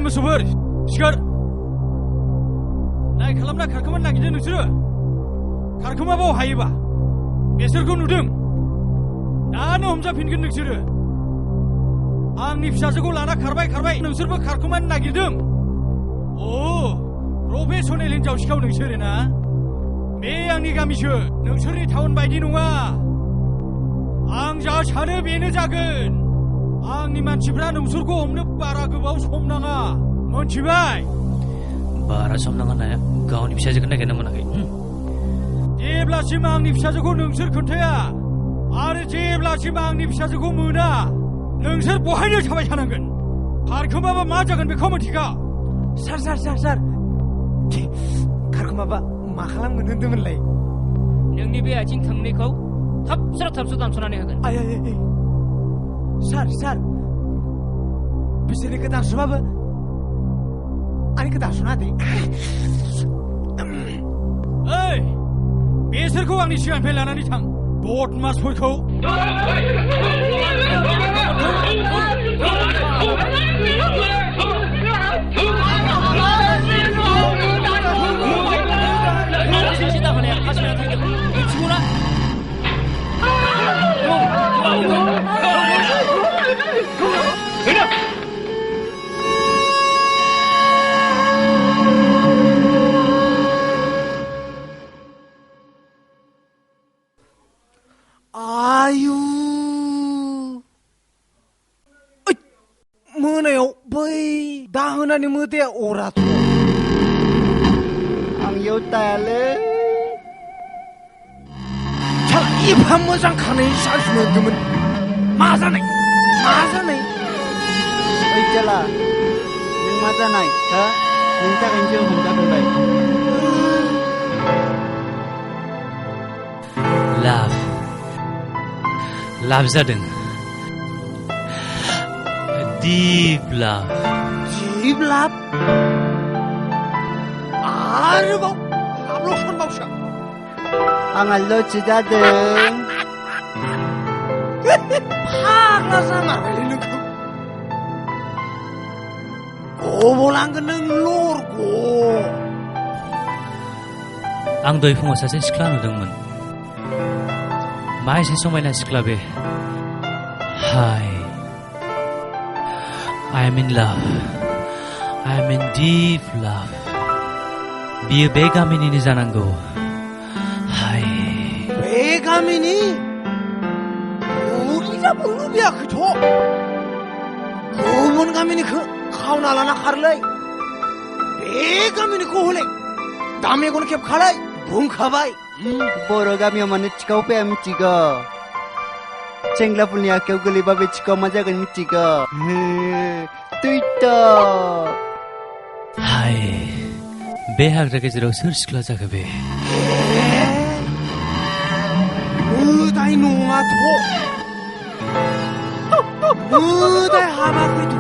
मोसौफोर सिखार नाय खालामना खारखोमा नागिरदों नोंसोरो खारखोमाबाव हायोबा बेसोरखौ नुदों दानो हमजाफिनगोन नोंसोरो आंनि फिसाजोखौ लाना खारबाय नोंसोरबो खारखोमानो नागिरदों प्रफेसनेल हिनजाव सिखाव नोंसोरो ना बे आंनि गामिसो नोंसोरनि टाउन बायदि नङा आं जा सानो बेनो जागोन आंनि मानसिफ्रा नोंसोरखौ हमनो बारा गोबाव सम नाङा मोनथिबाय बारा सम नाङा नाया गावनि फिसाजोखौ नागिरनो मोनाखै जेब्लासिम आंनि फिसाजोखौ नोंसोर खोन्थाया आरो जेब्लासिम आंनि फिसाजोखौ मोना नोंसोर बहायनो थाबाय थानांगोन खारखोमाबा मा जागोन बेखौ मिथिगा सार खारखोमाबा मा खालामगोन होनदोंमोनलाय नोंनि बे आथिं थोंनैखौ थाबसो दानस'नानै होगोन सार बिसोरनिखौ दानस'बाबो आंनिखौ दानस'ना दे ओइ बेसोरखौ आंनि सिगांनिफ्राय लानानै थां बदमासफोरखौ आयु मोनायाव बै दाहोनानि मोदाया अराथ' आं इयाव थायालै सार एफा मोजां खानायनि चान्स मोनदोंमोन मा जानाय ओइ जेला नों मा जानाय हो नोंनि थाखायनो जों हमजाफिनबाय लाभ जादों दिप लाभ आरोबाव लाभल' सानबावसो आंहा ल'सो जादों फाग्ला जामारबायलै नोंखौ गबलांगोन नों लरग' आं दहाय फुङाव सासे सिख्ला नुदोंमोन मा एसे समायना सिख्ला बे हाय I am in love I am in deep love बियो बे गामिनिनो जानांगौ हाय बे गामिनि उरिजाबो लुबैयाखैथ' गुबुन गामिनिखौ खावना लाना खारलै बे गामिनिखौ हले दा मेगन खेबखालाय बुंखाबाय बर' गामियाव मानो थिखाव फैया मिथिगौ सेंग्राफोरनि आखायाव गोलैबा बे थिखाव मा जागोन मिथिगौ हाय बे हाग्रा गेजेराव सोर सिख्ला जाखो बे मोदाय नङाथ' मोदाय हाबाखैथ'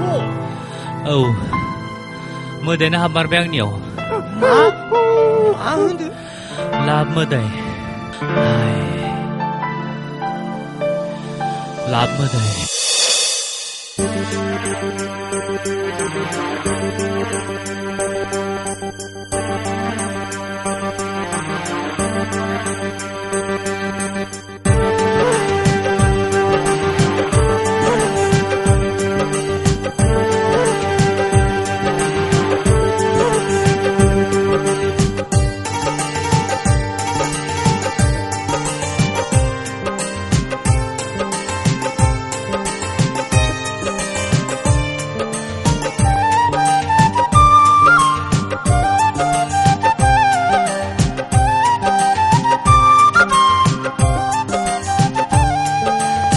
औ मोदायना हाबमारबाय आंनियाव मा होनदों लाभ मोदाय हाय लाभ मोदाय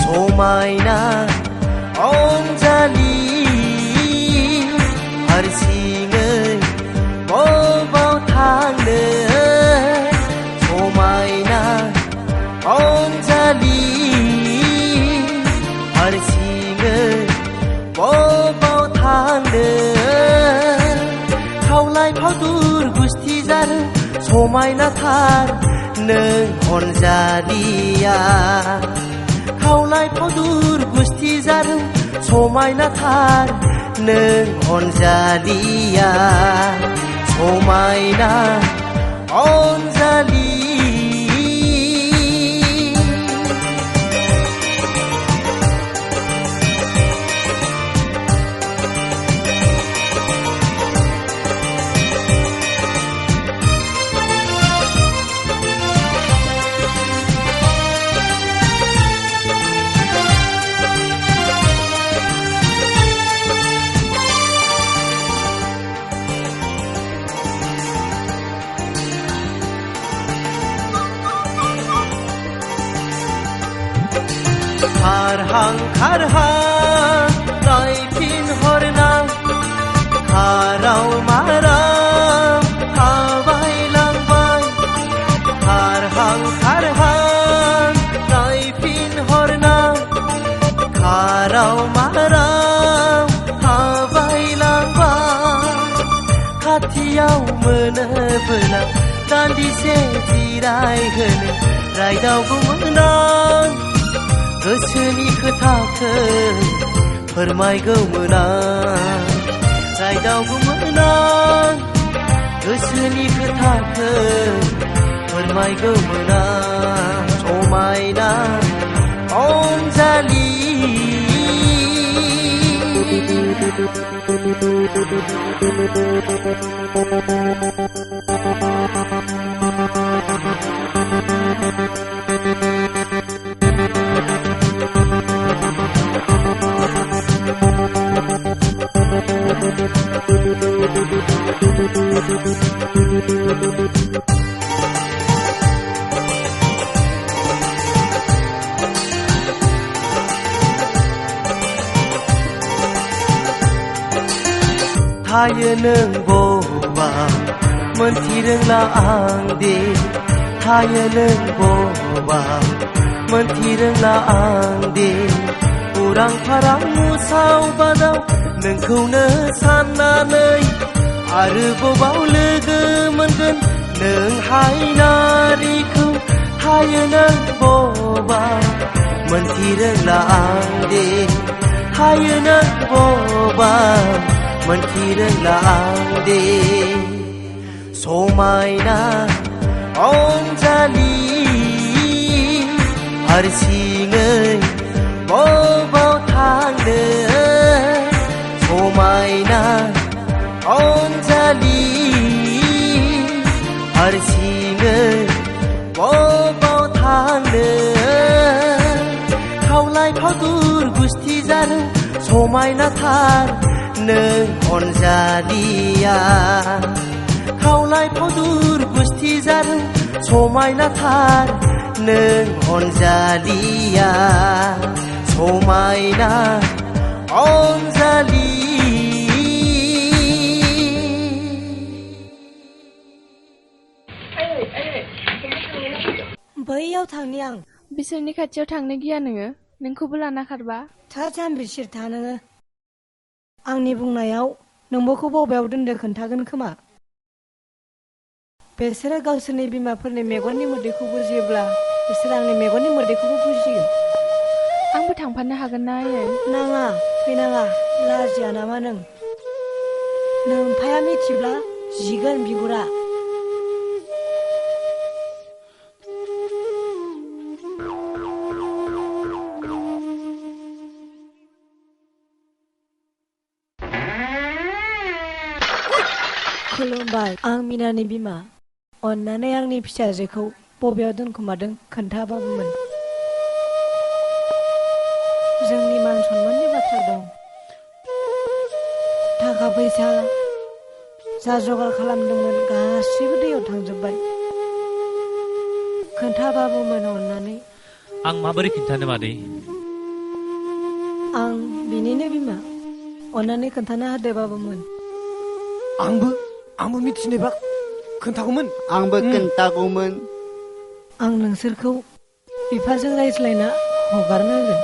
समायना अनजालि हारसिङै बबाव थांनो समायना अनजालि हारसिङै बबाव थांनो खावलाय फावदुर गुस्थि जानो समायनाथार नों अनजालिया खावलाय फावदुर गुस्थि जादों समायनाथार नों अनजालिया समायना अनजालि खारहां नायफिनहरना खाराव माराव थाबायलांबाय खारहां नायफिनहरना खाराव माराव थाबायलांबाय खाथियाव मोनोबोला दान्दिसे जिरायहोनो रायदावगौमोन आं गोसोनि खोथाखौ फोरमायगौमोन आं रायदावगौमोन आं गोसोनि खोथाखौ फोरमायगौमोन आं समायना अनजालि थायो नों बबा मोनथिरोंला आं दे थायो नों बबा मोनथिरोंला आं दे उरां फारां मुसाव बादाव नोंखौनो साननानै आरो बबाव लोगो मोनगोन नों हायनारिखौ थायो नों बबा मोनथिरोंला आं दे थायो नों बबा मोनथिरोंला आं दे समायना अनजालि हारसिङै बबाव थांनो समायना अनजालि हारसिङै बबाव थांनो खावलाय फावदुर गुस्थि जानो समायनाथार नों अनजालिया खावलाय फावदुर गुस्थि जानो समायनाथार नों अनजालिया समायना अनजालि बैयाव थांनि आं बिसोरनि खाथियाव थांनो गिया नोङो नोंखौबो लाना खारबा था जाम्बिसिर था नोङो आंनि बुंनायाव नोंबोखौ बबेयाव दोनदो खोन्थागोन खोमा बिसोरो गावसोरनि बिमाफोरनि मेगननि मोदैखौ बुजियोब्ला बिसोर आंनि मेगननि मोदैखौबो बुजिगोन आंबो थांफानो हागोन ना आयै नाङा फैनाङा लाजिया नामा नों नोमफाया मिथिब्ला जिगोन बिगुरा खुलुमबाय आं मिनानि बिमा अन्नानै आंनि फिसाजोखौ बबेयाव दोनखोमादों खोन्थाबाबोमोन जोंनि मान सन्माननि बाथ्रा दं थाखा फैसा जा जगार खालामदोंमोन गासैबो दैयाव थांजोब्बाय खोन्थाबाबोमोन अन्नानै आं माबोरै खिन्थानो मादै आं बिनिनो बिमा अन्नानै खोन्थाना होदोबाबोमोन आंबो मिथिनोबा खोन्थागौमोन आंबो खोन्थागौमोन आं नोंसोरखौ बिफाजों रायज्लायना हगारनो होगोन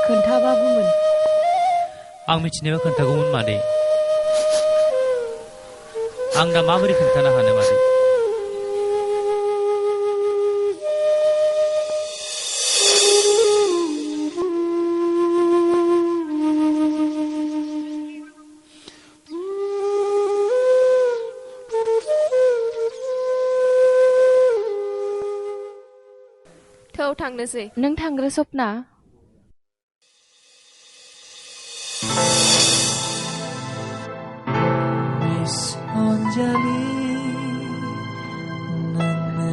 खोन्थाबाबोमोन आं मिथिनोबा खोन्थागौमोन मादै आं दा माबोरै खोन्थानो हानो मादै थांनोसै नों थांग्रो सपना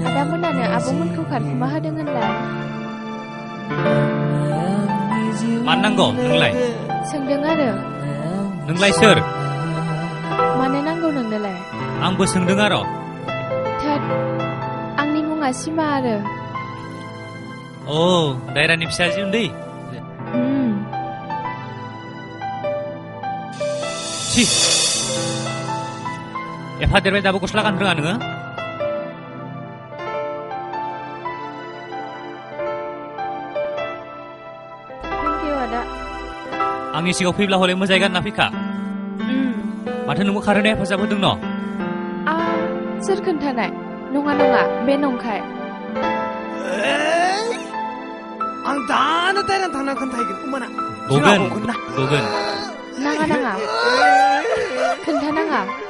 आदामोनानो आबौमोनखौ खारखुमा होदों होनलाय मानो नांगौ नोंलाय सोंदों आरो नोंलाय सोर मानो नांगौ नोंनोलाय आंबो सोंदों आरो थोद आंनि मुङा सिमा आरो औ दायरानि फिसाजो उन्दै छि एफा देरबाय दाबो गस्ला गाननो रोङा नोङो थेंक इउ आदा आंनि सिगाङाव फैब्ला हले मोजाङै गानना फैखा माथो नोंबो खारहोनो हेफाजाब होदों न' सोर खोन्थानाय नङा नङा बे नंखाय आं दानो दायरान थांना खोन्थाहैगोन उमाना गगोन नाङा नाङा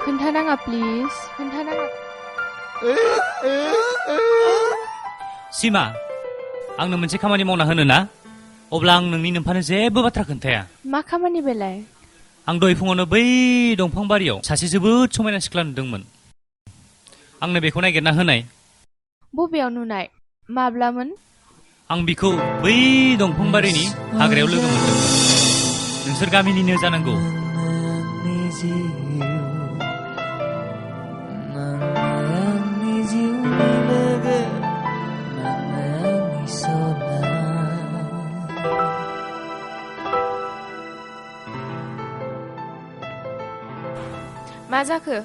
खोन्थानाङा प्लिज खोन्थानाङा सिमा आंनो मोनसे खामानि मावना होनो ना अब्ला आं नोंनि नोम्फानो जेबो बाथ्रा खोन्थाया मा खामानि बेलाय आं दहाय फुङावनो बै दंफां बारियाव सासे जोबोद समायना सिख्ला नुदोंमोन आंनो बेखौ नागिरना होनाय बबेयाव नुनाय माब्लामोन आं बिखौ बै दंफां बारिनि हाग्रायाव लोगो मोनदोंमोन नोंसोर गामिनिनो जानांगौ मा जाखो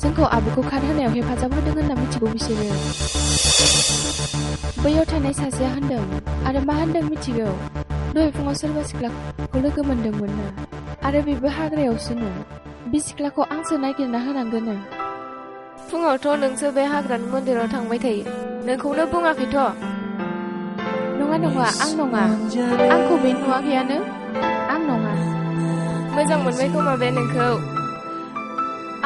जोंखौ आबौखौ खारहोनायाव हेफाजाब होदों होनना मिथिगौ बिसोरो बैयाव थानाय सासेया होनदों आरो मा होनदों मिथिगौ दहाय फुङाव सोरबा सिख्लाखौ लोगो मोनदोंमोननो आरो बेबो हाग्रायावसोनो बे सिख्लाखौ आंसो नागिरना होनांगोन फुङावथ' नोंसो बे हाग्रानि मन्दिराव थांबाय थायो नोंखौनो बुङाखैथ' नङा आं नङा आंखौ बे नुवाखैयानो आं नङा मोजां मोनबाय खोमा बे नोंखौ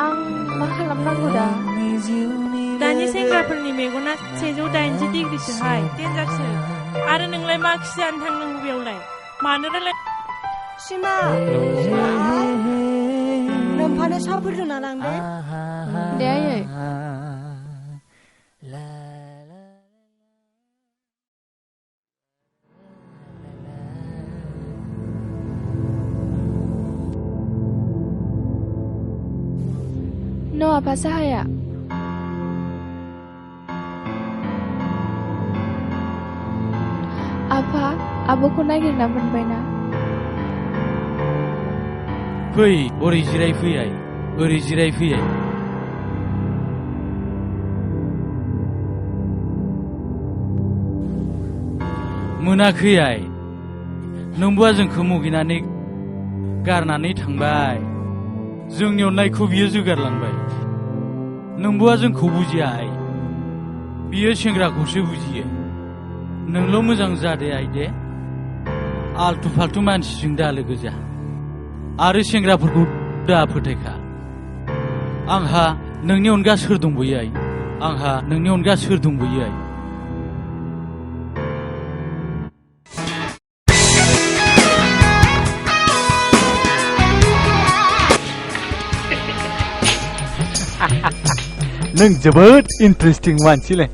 आं मा खालामनांगौ दा दानि सेंग्राफोरनि मेगना 180 डिग्रिसोहाय देन्जारसो आरो नोंलाय मा खि जानो थांनांगौ बेयावलाय मानो रायलाय सिमा नोम्फानो साहा फुदुंना लांदो दे आयै No apa sahaya apa आबौखौ नागिरना मोनबायना फै ओरै जिरायफैयाय मोनाखैयाय नोंबुआ जोंखौ मुगैनानै गारनानै थांबाय जोंनि अननायखौ बियो जुगारलांबाय नोंबुआ जोंखौ बुजियाय बियो सेंग्राखौसो बुजियो नोंल' मोजां जादे आइदे आलथु फालथु मानसिजों दा लोगो जा आरो सेंग्राफोरखौ दा फोथायखा आंहा नोंनि अनगा सोर दंबायो आइ नों जोबोद इन्टारेस्टिं मानसिलै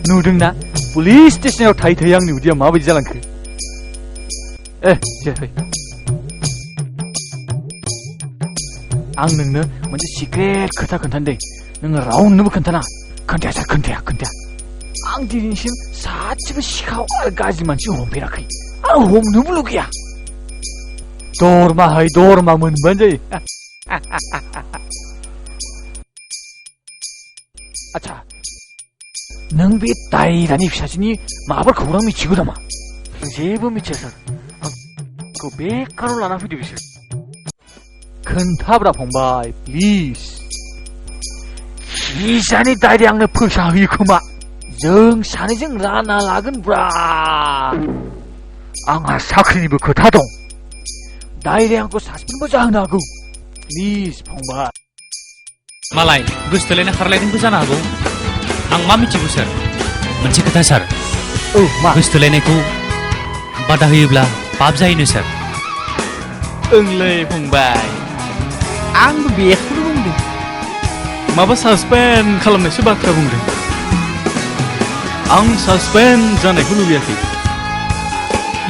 नुदोंना पुलिस स्टेशनाव थायै आंनि उदैया माबायदि जालांखो आं नोंनो मोनसे सिक्रेट खोथा खोन्थानो दे नोङो रावनोबो खोन्थाया आं दिनैसिम सासेबो सिखाव आरो गाज्रि मानसि हमफेराखै आं हमनोबो लुगैया दरमा मोनबानो जायो आच्छा नों बे दायरानि फिसाजोनि माबाफोर खौरां मिथिगौ नामा जेबो मिथिया सार आंखौ बेकाराव लाना फैदो बिसोर खोन्थाब्रा फंबाय प्लिज निजानि दायरि आंनो फैसा होयो खोमा जों सानैजों रानना लागोन ब्रा आंहा साख्रिनिबो खोथा दं 나이래양고 40분 보자 하나고. Please, फंबाय. मालाय गोसोथोलायना खारलायदोंबो जानो हागौ आं मा मिथिगौ सार मोनसे खोथा सार मा गोसोथोलायनायखौ बादा होयोब्ला पाप जायोनो सार ओंलै फंबाय आंबो बेखौनो बुंदों माबा सासपेन्ड खालामनायसो बाथ्रा बुंदों आं सासपेन्ड जानायखौ लुबैयाखै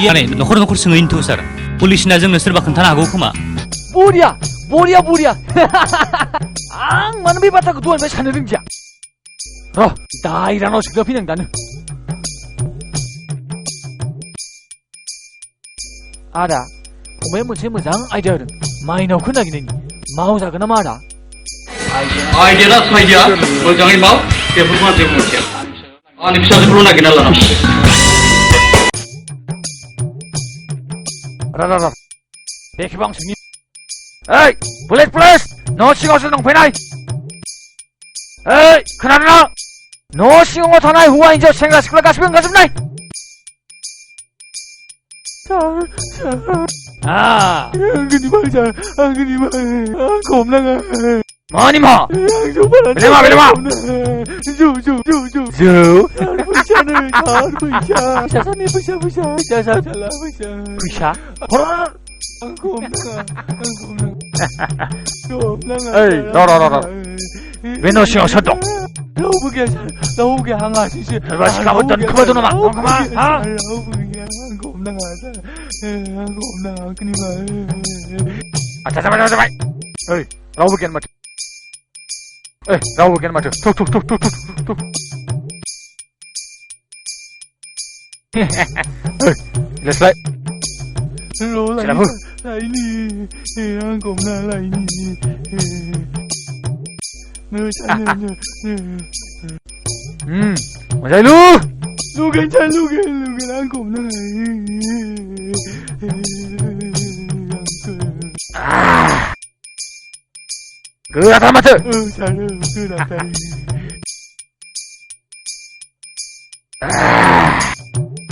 याने नखर नखर सोङैनोथ' सार पुलिसना जोंनो सोरबा खोन्थानो हागौ खोमा बरिया आं मानो बे बाथ्राखौ दहायनिफ्राय साननो रोंदिया र' दायरानाव सोंजाफैनां दानो आदा फंबाया मोनसे मोजां आइडिया होदों माइनावखौ नागिरनायनि मावजागोन नामा आदा आइडियाना साइडिया मोजाङै माव बेफोरखौ आं जेबो मोनथिया आंनि फिसाजोखौल' नागिरना लानांगौ र' बेखेबा आं सोंनि ओइ पुलिस न' सिङावसो दंफैनाय ओइ खोनादोंना न' सिङाव थानाय हौवा हिन्जाव सेंग्रा सिख्ला गासिबो ओंखारजोबनाय आंखौ हमनाङा मानि मा बेलेमा जौ फैसा ओइ र' बे न' सिङाव सोर दं रावबो गैया आं हारसिंसो सोरबा सिखाबो दोनखोमादों नामा आंखौ हमनाङा आच्छा जाबाय ओइ रावबो गैया माथो थुक ओइ लेस्लाय आंखौ हमना लायनि मोजाङै लुगैन आंखौ हमना गोराथार माथो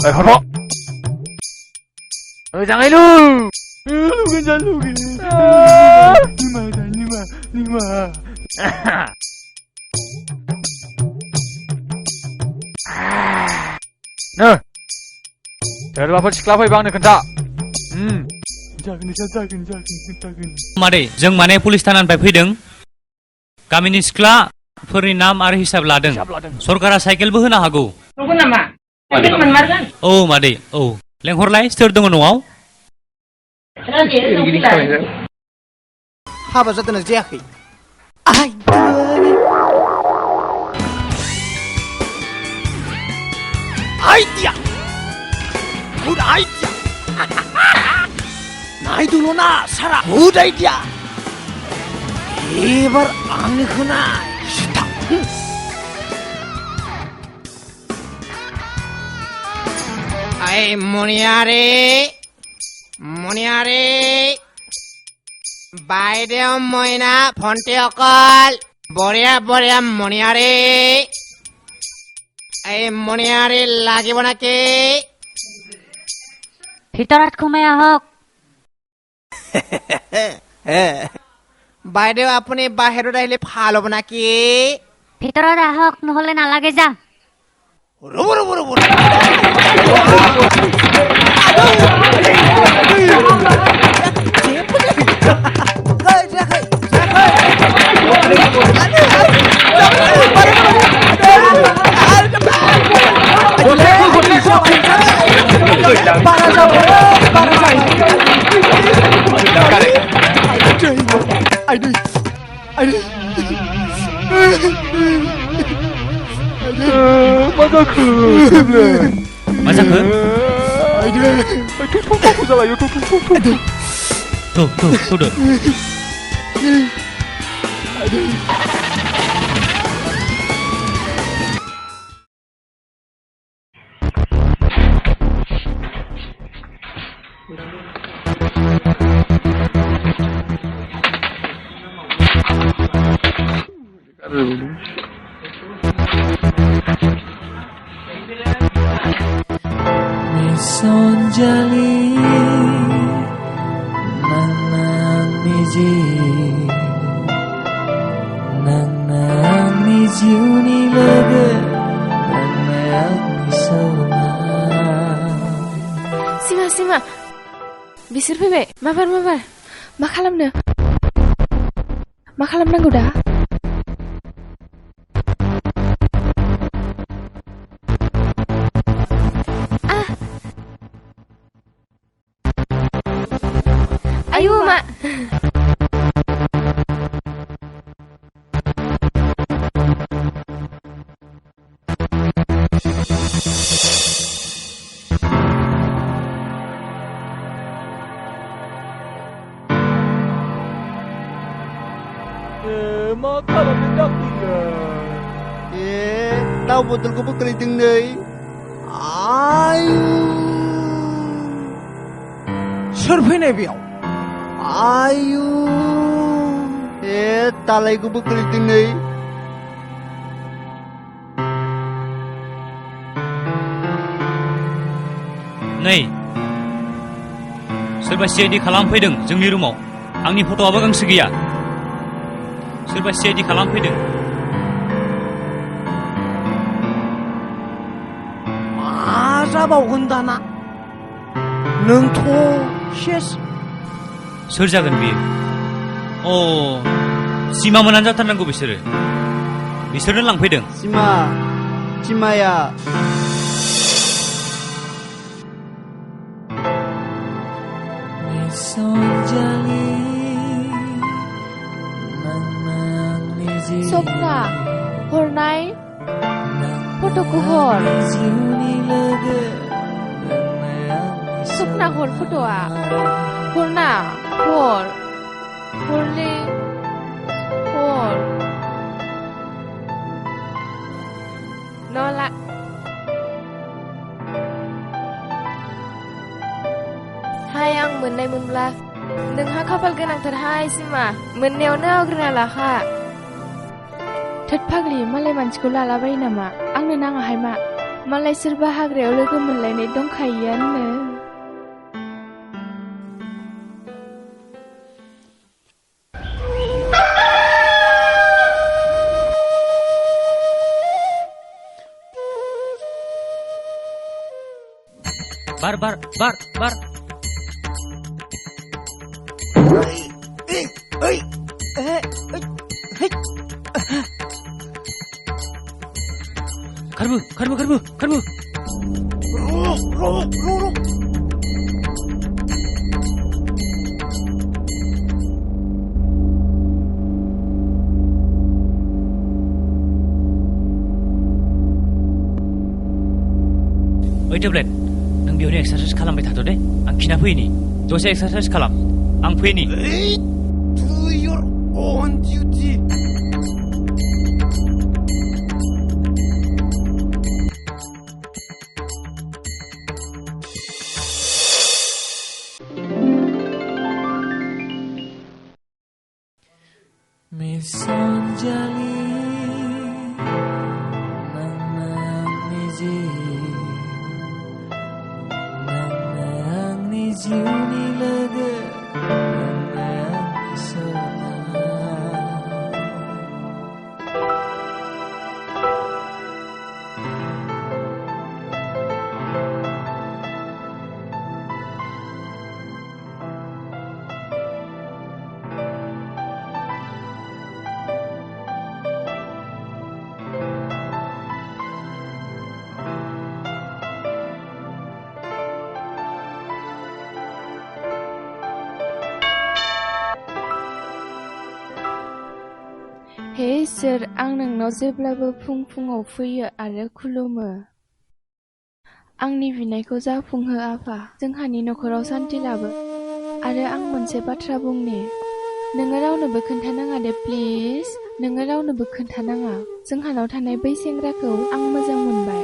हरफ' मोजाङै लुगैन निमा सोरबाफोर सिख्ला फैबा आंनो खोन्था जागोन मादै जों माने पुलिस थानानिफ्राय फैदों गामिनि सिख्लाफोरनि नाम आरो हिसाब लादों सरकारा साइकेलबो होनो हागौ नंगौ नामा औ मादै औ लेंहरलाय सोर दङ न'आव हाबा जादोंना जायाखै आइडिया गुड आइडिया नायदोल' ना सारा गुड आइडिया एबार आंनो खोनाय सिथा आइ मनियारे বাইদেউ মইনা ফন্টে অকল বঢ়িয়া মনিয়াৰে এই মনিয়াৰে লাগিব নাকি ভিতৰত সোমাই আহক বাইদেউ আপুনি বাহিৰত আহিলে ভাল হ'ব নাকি ভিতৰত আহক নহলে নালাগে যা ৰব मा जाखो थौदो Sonjali मिजि नोंनो आंनि जिउनि लोगो नोंनो आंनि सना सिमा बिसोर फैबाय माबार मा खालामनांगौ दा आयु मा मा खालामनो जाखो दाउ बथलखौबो गोलैदों नै आयु सोर फैनाय बेयाव आयु दालायखौबो गोलैदों नै नै सोरबा सिआइडि खालामफैदों जोंनि रुमाव आंनि फट'आबो गांसे गैया सोरबा सिआइडि खालामफैदों मा जाबावगोन दाना नोंथ' सेस सोर जागोन बियो अ सिमा मोनानो जाथारनांगौ बिसोरनो लांफैदों सिमाया सपना हरनाय फट'खौ हर सपना हर फट'आ हरना हरले हर नला हाय आं मोननायमोनब्ला नोंहा खाफाल गोनांथारहाय सिमा मोननायावनो आवग्रिना लाखा थोद फाग्लि मालाय मानसिखौ लालाबायो नामा आंनो नाङाहाय मा मालाय सोरबा हाग्रायाव लोगो मोनलायनाय दंखायोआनो बार खारबो रो ओइ टेब्लेट नों बेयावनो एक्सारसाइज खालामबाय थाथ' दे आं खिना फैनि दसे एक्सारसाइज खालाम आं फैनि to your own duty Misanjali Nang jiuni logo nang sona हे इसोर आं नोंनाव जेब्लाबो फुङाव फैयो आरो खुलुमो आंनि बिनायखौ जाफुंहो आफा जोंहानि नखराव सान्थि लाबो आरो आं मोनसे बाथ्रा बुंनि नोङो रावनोबो खोन्थानाङा दे प्लिज नोङो रावनोबो खोन्थानाङा जोंहानाव थानाय बै सेंग्राखौ आं मोजां मोनबाय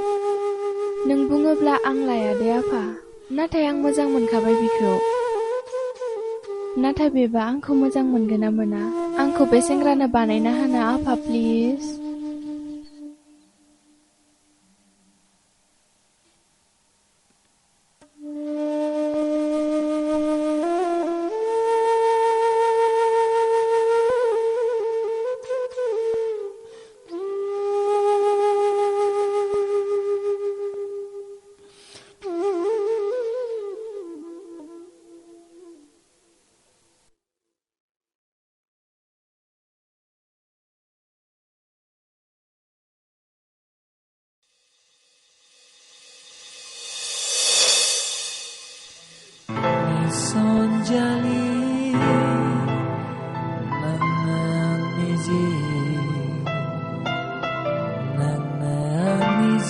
नों बुङोब्ला आं लाया दे आफा नाथाय आं मोजां मोनखाबाय बिखौ नाथाय बेबा आंखौ मोजां मोनगोन ना मोना आंखौ बे सेंग्रानो बानायना होनो आफा please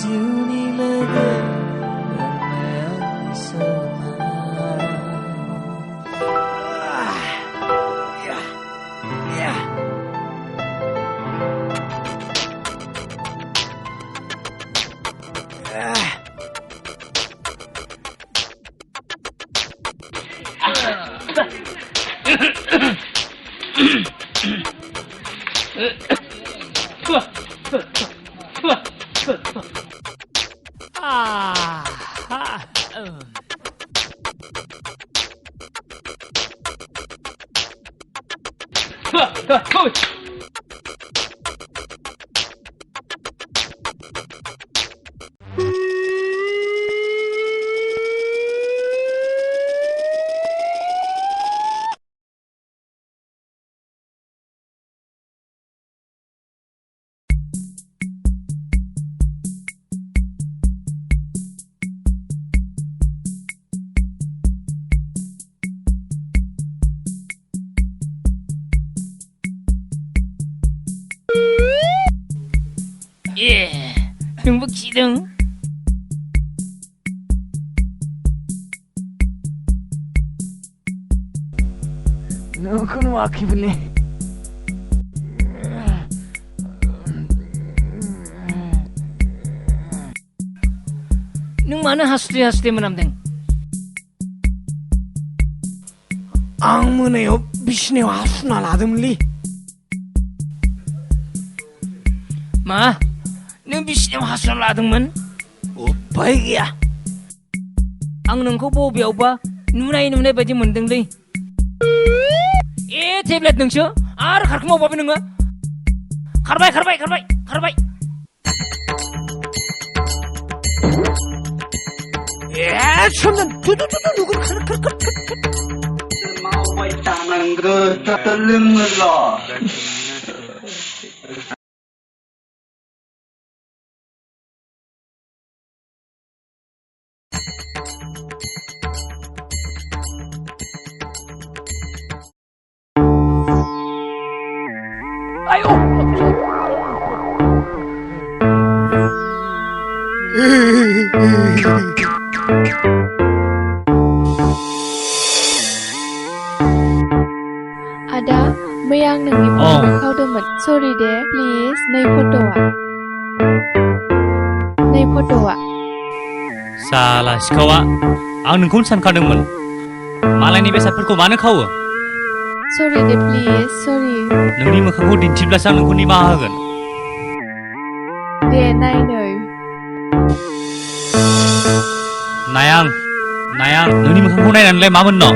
지운이 레게 난 있어나 예, 행복지등. 너는 와 기분이. 능 많은 하수대면 암댕. 앙문에요 미신에요 하수나 라듬리. 마, 능 미신에 하수나 라듬은? 오빠이야. 앙는 거 보비오바 누나이 눈에 바지 문등리. 예, 태블릿 능셔? 아르 가르크 뭐 보비는 거? 가르바이. 예, 참는 두두두두 누굴 가르크. mau tangan ke teteleng lah. 아유. Ada, मैया आं नोंनि फट'खौ खावदोंमोन. Sorry Day, please. नै फट'आ. साला सिखावा आं नोंखौनो सानखादोंमोन मालायनि बेसादफोरखौ मानो खावो Sorry दे, please. Sorry. नोंनि मोखांखौ दिन्थिब्लासो आं नोंखौ निमाहा होगोन दे नाय नै नायां नोंनि मोखांखौ नायनानैलाय मा मोननो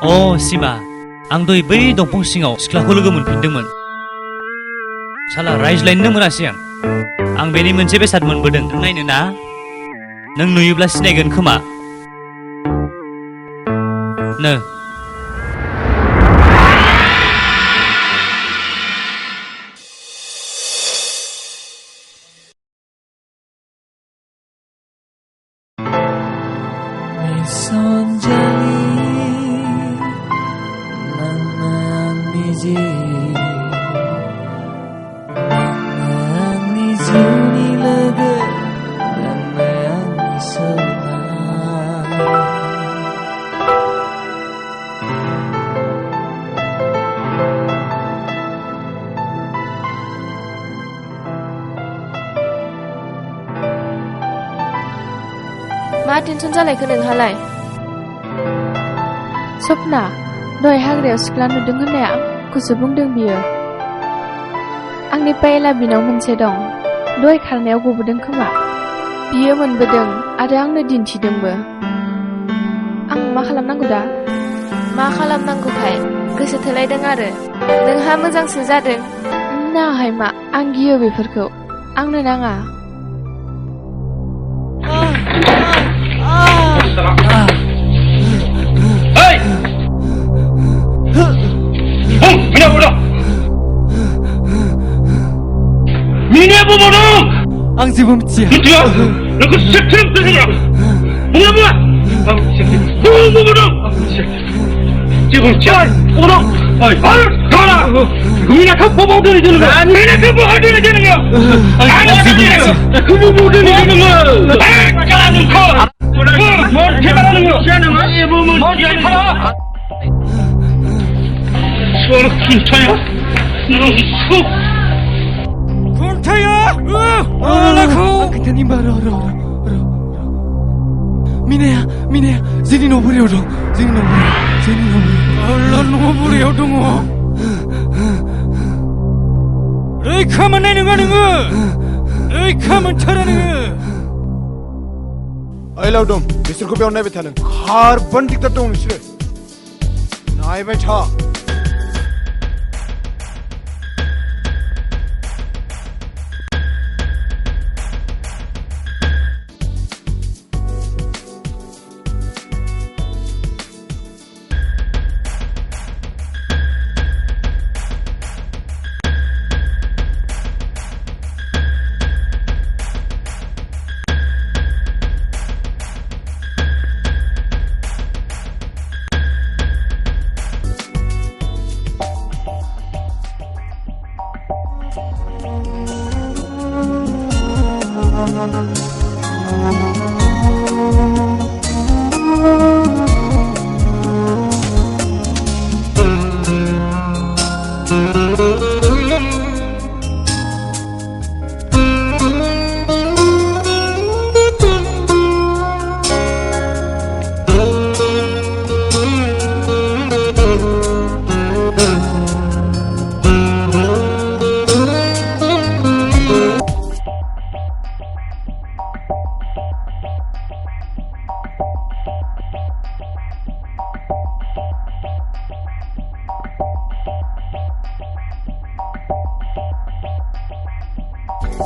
अ सिमा आं दहाय बै दंफां सिङाव सिख्लाखौ लोगो मोनफिनदोंमोन साला रायज्लायनोनो मोनासै आं बेनि मोनसे बेसाद मोनबोदों नों नायनो ना नों नुयोब्ला सिनायगोन खोमा नो sonjali nangis juni laga nangis sama मा टेनसन जालायखो नोंहालाय सपना दहाय हाग्रायाव सिख्ला नुदों होननाया आंखौसो बुंदों बियो आंनि पायेला बिनाव मोनसे दं दहाय खारनायाव गबोदों खोमा बियो मोनबोदों आरो आंनो दिन्थिदोंबो आं मा खालामनांगौ दा मा खालामनांगौखाय गोसो थोलायदों आरो नोंहा मोजांसो जादों नाहाय मा आं गियो बेफोरखौ आंनो नाङा Hei! Mina bodoh! Mina bodoh! Ang sibuk cia. Dia, aku setrem terus. Mula mula. Ang sibuk bodoh. Sibuk cia. Bodoh. Hei, hei, kalah. Minakah bobo dari jenengan? Minakah bobo dari jenengan? Aku bobo dari jenengan. Jangan kau. Mau cepat dulu. Jangan. Ibu mau cepat. Suara kuntai. Nunggu. Kuntaya! Alaku! Kita ni baru. Minaya, sini no buri odo. Allah no buri odo ngo. Reka mana nengah. Reka mentara nengah. Ayolah dong, besok kau beona betalen. Har bandik tak dong sih. Naik betah.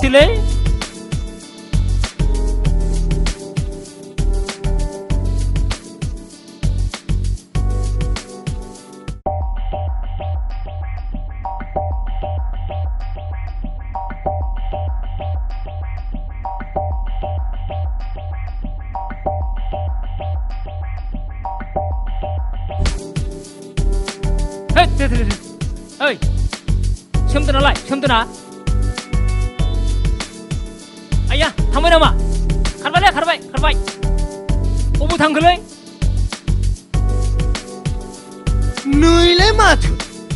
Sile? Hei, siapa nak? Siapa nak? Ayah, थांबाय नामा? खारबाय. अबाव थांखोलै? नैलाय माथो?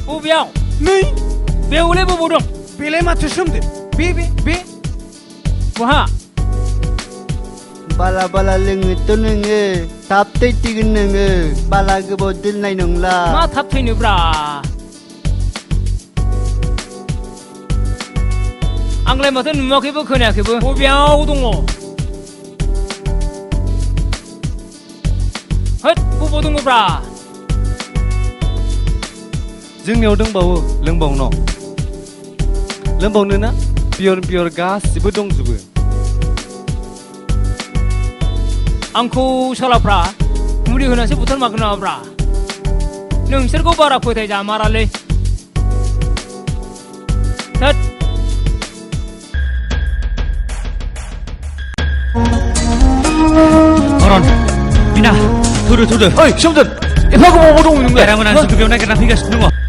बबेयाव? नै. बेयावलाय बबाव दं? बेलाय माथो सोमदो? बे. बहा? बाला लोङोथ' नोङो थाब थैथिगोन नोङो बाला गोबाव दोननाय नंला मा थाब थैनोब्रा आंलाय माथो नुवाखैबो खोनायाखैबो बबेयाव दङ होद बबाव दङब्रा जोंनियाव दंबावो लोंबावनो ना पियर गासिबो दंजोबो आंखौ सालाफ्रा मुलि होनासो बुथारमारगोन नामाब्रा नोंसोरखौ बारा फोथायजामारालै थोद अरन बिना थुदो ओइ सोमदोन एफा गोबाव दं नोंलाय बेरामोन आं बेयाव नागिरना फैगासिनो दङ